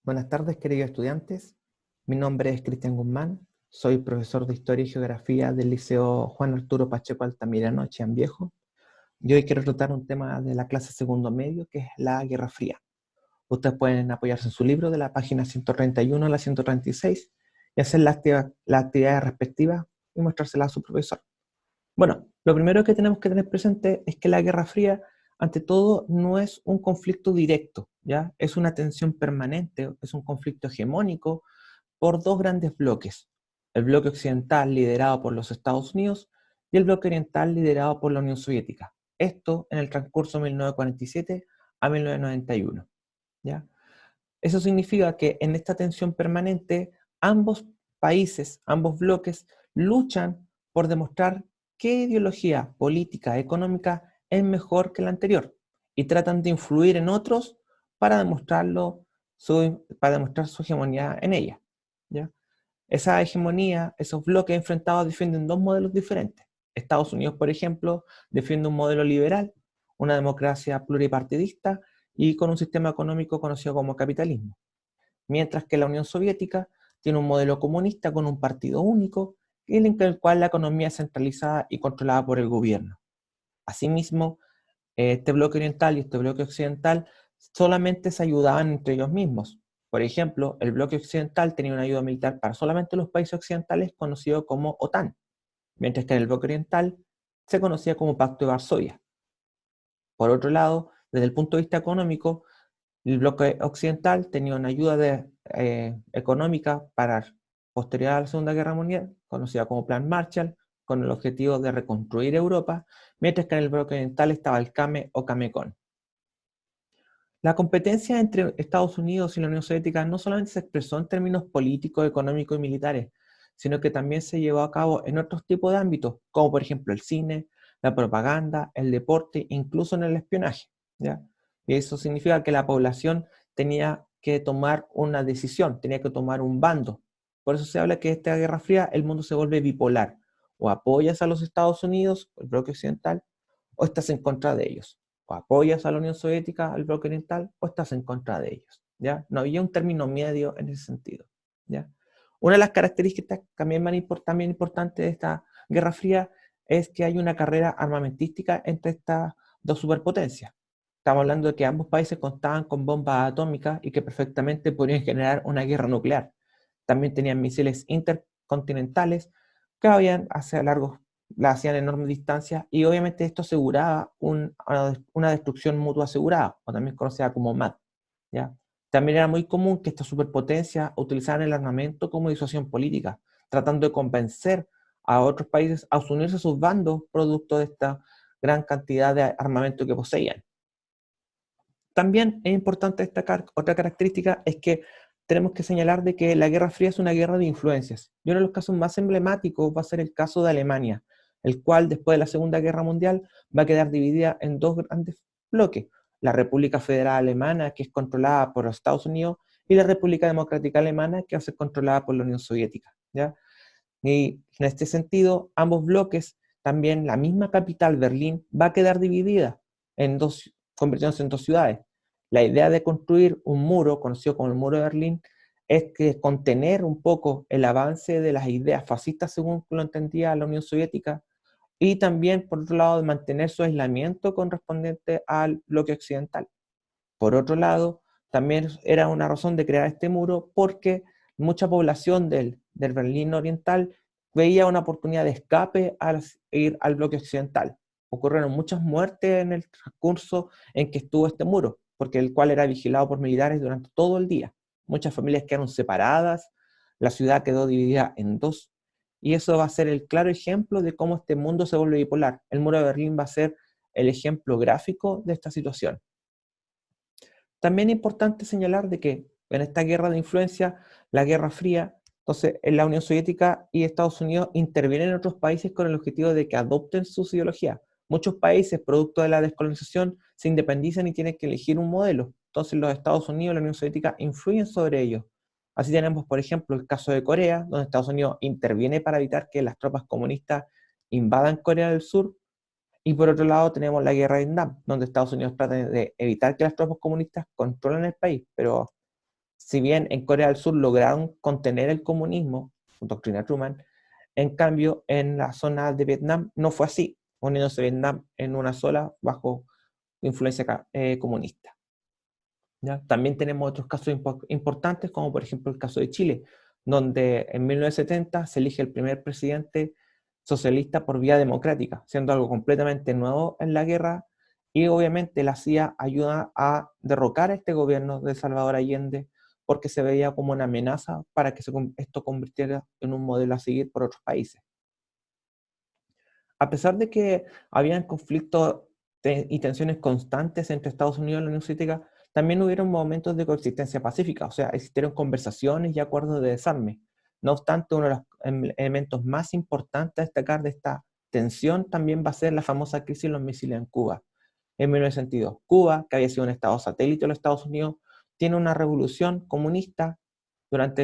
Buenas tardes, queridos estudiantes. Mi nombre es Cristian Guzmán. Soy profesor de Historia y Geografía del Liceo Juan Arturo Pacheco Altamirano, Chillán Viejo. Y hoy quiero tratar un tema de la clase segundo medio, que es la Guerra Fría. Ustedes pueden apoyarse en su libro de la página 131 a la 136 y hacer las actividades respectivas y mostrárselas a su profesor. Bueno, lo primero que tenemos que tener presente es que la Guerra Fría, ante todo, no es un conflicto directo, ¿ya? Es una tensión permanente, es un conflicto hegemónico por dos grandes bloques: el bloque occidental liderado por los Estados Unidos y el bloque oriental liderado por la Unión Soviética. Esto en el transcurso de 1947 a 1991, ¿ya? Eso significa que en esta tensión permanente ambos países, ambos bloques, luchan por demostrar qué ideología política, económica es mejor que la anterior y tratan de influir en otros para para demostrar su hegemonía en ella, ¿ya? Esa hegemonía, esos bloques enfrentados defienden dos modelos diferentes. Estados Unidos, por ejemplo, defiende un modelo liberal, una democracia pluripartidista y con un sistema económico conocido como capitalismo, mientras que la Unión Soviética tiene un modelo comunista con un partido único, en el cual la economía es centralizada y controlada por el gobierno. Asimismo, este bloque oriental y este bloque occidental solamente se ayudaban entre ellos mismos. Por ejemplo, el bloque occidental tenía una ayuda militar para solamente los países occidentales, conocido como OTAN, mientras que en el bloque oriental se conocía como Pacto de Varsovia. Por otro lado, desde el punto de vista económico, el bloque occidental tenía una ayuda económica para posterior a la Segunda Guerra Mundial, conocida como Plan Marshall, con el objetivo de reconstruir Europa, mientras que en el bloque oriental estaba el CAME o CAMECON. La competencia entre Estados Unidos y la Unión Soviética no solamente se expresó en términos políticos, económicos y militares, sino que también se llevó a cabo en otros tipos de ámbitos, como por ejemplo el cine, la propaganda, el deporte, incluso en el espionaje, ¿ya? Y eso significa que la población tenía que tomar una decisión, tenía que tomar un bando. Por eso se habla que esta Guerra Fría el mundo se vuelve bipolar. O apoyas a los Estados Unidos, el bloque occidental, o estás en contra de ellos. O apoyas a la Unión Soviética, al bloque oriental, o estás en contra de ellos, ¿ya? No había un término medio en ese sentido, ¿ya? Una de las características también importantes de esta Guerra Fría es que hay una carrera armamentística entre estas dos superpotencias. Estamos hablando de que ambos países contaban con bombas atómicas y que perfectamente podrían generar una guerra nuclear. También tenían misiles intercontinentales que la hacían a enormes distancias, y obviamente esto aseguraba una destrucción mutua asegurada, o también conocida como MAD, ¿ya? También era muy común que estas superpotencias utilizaran el armamento como disuasión política, tratando de convencer a otros países a unirse a sus bandos producto de esta gran cantidad de armamento que poseían. También es importante destacar, otra característica es que tenemos que señalar de que la Guerra Fría es una guerra de influencias. Y uno de los casos más emblemáticos va a ser el caso de Alemania, el cual después de la Segunda Guerra Mundial va a quedar dividida en dos grandes bloques: la República Federal Alemana, que es controlada por los Estados Unidos, y la República Democrática Alemana, que va a ser controlada por la Unión Soviética, ¿ya? Y en este sentido, ambos bloques, también la misma capital, Berlín, va a quedar dividida en dos, convirtiéndose en dos ciudades. La idea de construir un muro, conocido como el Muro de Berlín, es que contener un poco el avance de las ideas fascistas, según lo entendía la Unión Soviética, y también, por otro lado, de mantener su aislamiento correspondiente al bloque occidental. Por otro lado, también era una razón de crear este muro porque mucha población del Berlín Oriental veía una oportunidad de escape al ir al bloque occidental. Ocurrieron muchas muertes en el transcurso en que estuvo este muro, porque el cual era vigilado por militares durante todo el día. Muchas familias quedaron separadas, la ciudad quedó dividida en dos, y eso va a ser el claro ejemplo de cómo este mundo se vuelve bipolar. El muro de Berlín va a ser el ejemplo gráfico de esta situación. También es importante señalar de que en esta guerra de influencia, la Guerra Fría, entonces en la Unión Soviética y Estados Unidos intervienen en otros países con el objetivo de que adopten sus ideologías. Muchos países, producto de la descolonización, se independizan y tienen que elegir un modelo. Entonces los Estados Unidos y la Unión Soviética influyen sobre ellos. Así tenemos, por ejemplo, el caso de Corea, donde Estados Unidos interviene para evitar que las tropas comunistas invadan Corea del Sur, y por otro lado tenemos la guerra de Vietnam, donde Estados Unidos trata de evitar que las tropas comunistas controlen el país, pero Si bien en Corea del Sur lograron contener el comunismo, doctrina Truman, en cambio en la zona de Vietnam no fue así, uniéndose Vietnam en una sola bajo influencia comunista. ¿Ya? También tenemos otros casos importantes, como por ejemplo el caso de Chile, donde en 1970 se elige el primer presidente socialista por vía democrática, siendo algo completamente nuevo en la guerra, y obviamente la CIA ayuda a derrocar a este gobierno de Salvador Allende porque se veía como una amenaza para que esto convirtiera en un modelo a seguir por otros países. A pesar de que habían conflictos y tensiones constantes entre Estados Unidos y la Unión Soviética, también hubieron momentos de coexistencia pacífica, o sea, existieron conversaciones y acuerdos de desarme. No obstante, uno de los elementos más importantes a destacar de esta tensión también va a ser la famosa crisis de los misiles en Cuba. En 1962, Cuba, que había sido un estado satélite de los Estados Unidos, tiene una revolución comunista durante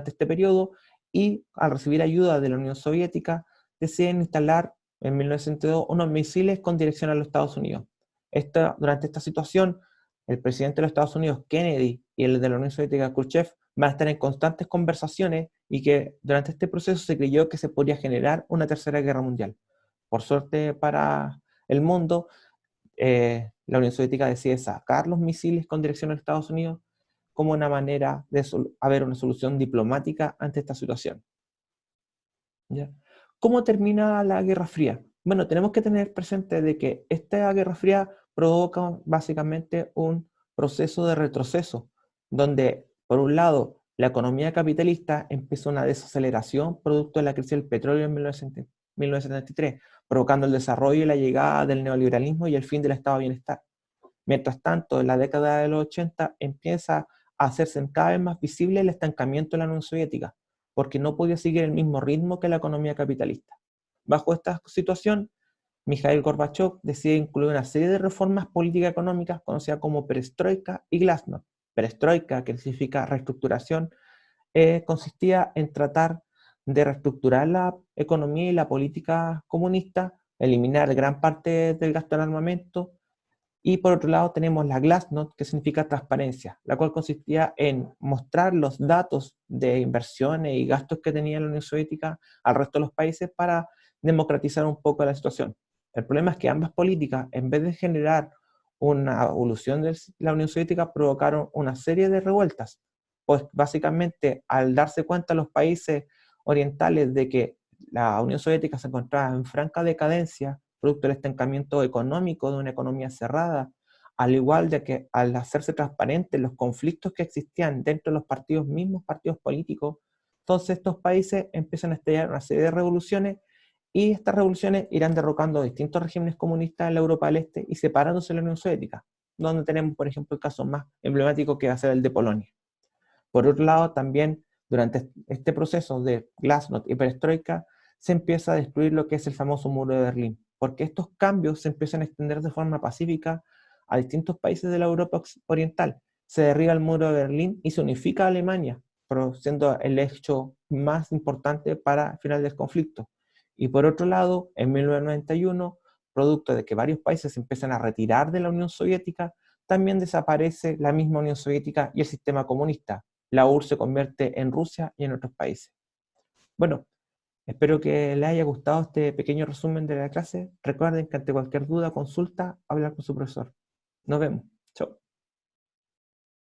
este periodo y al recibir ayuda de la Unión Soviética deciden instalar en 1962 unos misiles con dirección a los Estados Unidos. Durante esta situación, el presidente de los Estados Unidos, Kennedy, y el de la Unión Soviética, Khrushchev, van a estar en constantes conversaciones y que durante este proceso se creyó que se podría generar una tercera guerra mundial. Por suerte para el mundo, la Unión Soviética decide sacar los misiles con dirección a los Estados Unidos como una manera de haber una solución diplomática ante esta situación. ¿Ya? ¿Cómo termina la Guerra Fría? Bueno, tenemos que tener presente de que esta Guerra Fría provoca básicamente un proceso de retroceso, donde, por un lado, la economía capitalista empieza una desaceleración producto de la crisis del petróleo en 1973, provocando el desarrollo y la llegada del neoliberalismo y el fin del estado de bienestar. Mientras tanto, en la década de los 80 empieza a hacerse cada vez más visible el estancamiento de la Unión Soviética, porque no podía seguir el mismo ritmo que la economía capitalista. Bajo esta situación, Mikhail Gorbachev decide incluir una serie de reformas políticas económicas conocidas como perestroika y glasnost. Perestroika, que significa reestructuración, consistía en tratar de reestructurar la economía y la política comunista, eliminar gran parte del gasto en armamento, y por otro lado tenemos la Glasnost, que significa transparencia, la cual consistía en mostrar los datos de inversiones y gastos que tenía la Unión Soviética al resto de los países para democratizar un poco la situación. El problema es que ambas políticas, en vez de generar una evolución de la Unión Soviética, provocaron una serie de revueltas. Pues básicamente, al darse cuenta los países orientales de que la Unión Soviética se encontraba en franca decadencia, producto del estancamiento económico de una economía cerrada, al igual de que al hacerse transparentes los conflictos que existían dentro de los partidos mismos, partidos políticos, entonces estos países empiezan a estallar una serie de revoluciones y estas revoluciones irán derrocando distintos regímenes comunistas en la Europa del Este y separándose de la Unión Soviética, donde tenemos, por ejemplo, el caso más emblemático que va a ser el de Polonia. Por otro lado, también durante este proceso de Glasnost y Perestroika, se empieza a destruir lo que es el famoso muro de Berlín, porque estos cambios se empiezan a extender de forma pacífica a distintos países de la Europa oriental. Se derriba el muro de Berlín y se unifica Alemania, siendo el hecho más importante para el final del conflicto. Y por otro lado, en 1991, producto de que varios países se empiezan a retirar de la Unión Soviética, también desaparece la misma Unión Soviética y el sistema comunista. La URSS se convierte en Rusia y en otros países. Bueno, espero que les haya gustado este pequeño resumen de la clase. Recuerden que ante cualquier duda o consulta, hablar con su profesor. Nos vemos. Chao.